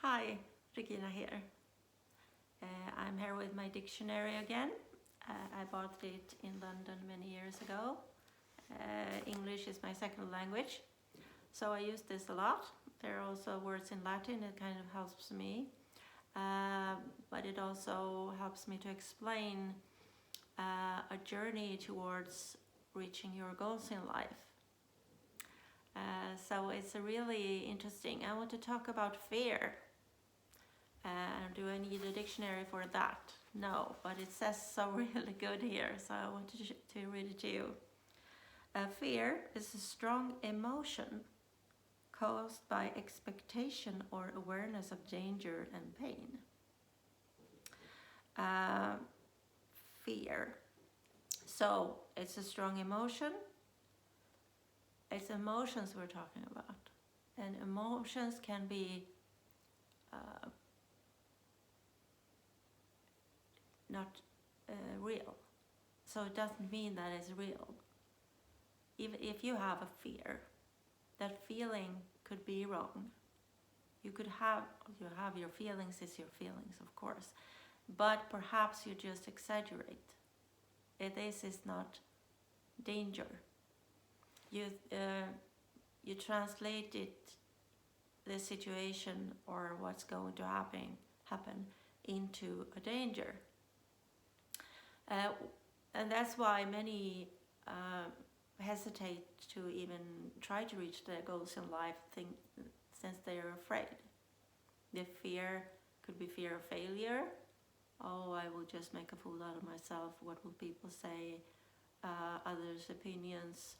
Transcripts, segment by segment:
Hi, Regina here. I'm here with my dictionary again. I bought it in London many years ago. English is my second language, so I use this a lot. There are also words in Latin, it kind of helps me. But it also helps me to explain a journey towards reaching your goals in life. So it's really interesting. I want to talk about fear. Do I need a dictionary for that? No, but it says so really good here, so I want to read it to you. Fear is a strong emotion caused by expectation or awareness of danger and pain. Fear. So it's a strong emotion. It's emotions we're talking about. And emotions can be not real. So it doesn't mean that it's real. Even if you have a fear, that feeling could be wrong. You have your feelings is your feelings, of course, but perhaps you just exaggerate. This is not danger. You translate it, the situation or what's going to happen into a danger. And that's why many hesitate to even try to reach their goals in life since they are afraid. The fear could be fear of failure. Oh, I will just make a fool out of myself. What will people say? Others' opinions.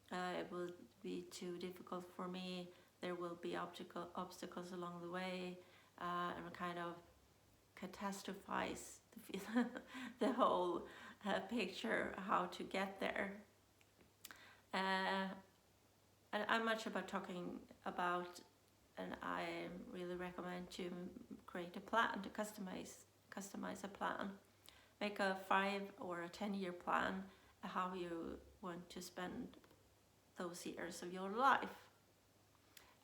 It will be too difficult for me. There will be obstacles along the way, and kind of catastrophize the whole picture how to get there. And I'm much about talking about, and I really recommend to create a plan, to customize a plan. Make a 5 or a 10-year plan how you want to spend those years of your life.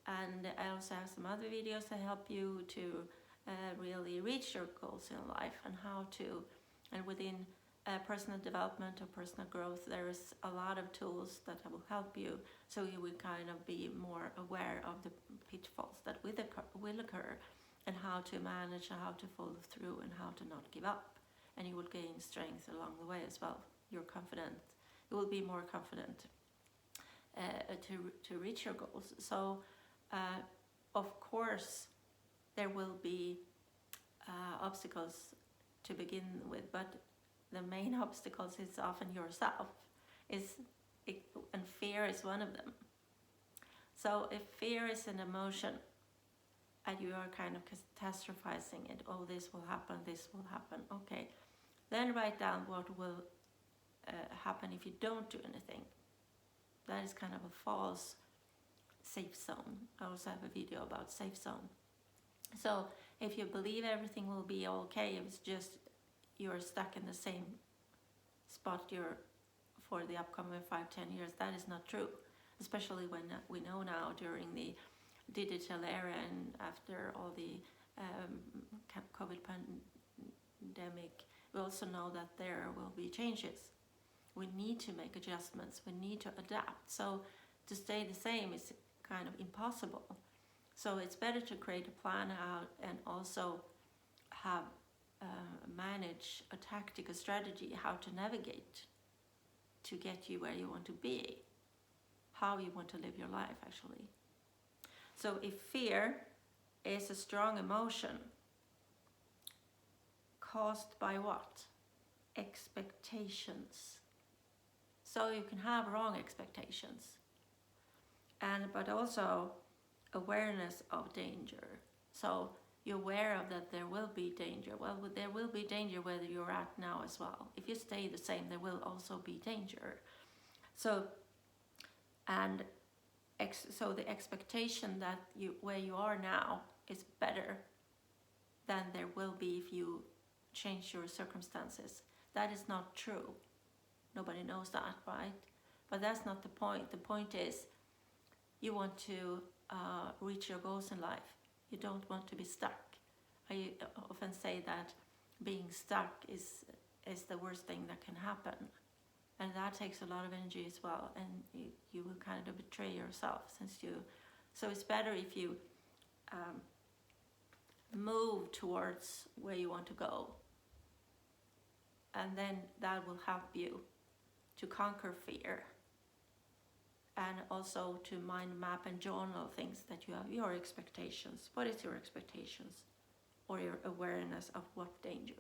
And I also have some other videos that help you to really reach your goals in life, and how to, and within personal development or personal growth, there's a lot of tools that will help you, so you will kind of be more aware of the pitfalls that will occur, and how to manage and how to follow through and how to not give up. And you will gain strength along the way as well. You're confident. You will be more confident to reach your goals. So of course there will be obstacles to begin with, but the main obstacles is often yourself, and fear is one of them. So if fear is an emotion and you are kind of catastrophizing it, oh, this will happen, okay, then write down what will happen if you don't do anything. That is kind of a false safe zone. I also have a video about safe zone. So if you believe everything will be okay, it's just you're stuck in the same spot you're for the upcoming 5-10 years, that is not true. Especially when we know now during the digital era and after all the COVID pandemic, we also know that there will be changes. We need to make adjustments, we need to adapt. So to stay the same is kind of impossible. So it's better to create a plan out and also have manage a tactic, a strategy, how to navigate to get you where you want to be, how you want to live your life actually. So if fear is a strong emotion caused by what? Expectations. So you can have wrong expectations, but also awareness of danger. So you're aware of that there will be danger. Well, there will be danger whether you're at now as well. If you stay the same, there will also be danger. So, so the expectation that where you are now is better than there will be if you change your circumstances. That is not true. Nobody knows that, right? But that's not the point. The point is you want to reach your goals in life. You don't want to be stuck. I often say that being stuck is the worst thing that can happen. And that takes a lot of energy as well, and you will kind of betray yourself so it's better if you move towards where you want to go, and then that will help you to conquer fear, and also to mind map and journal things that you have, your expectations. What is your expectations, or your awareness of what danger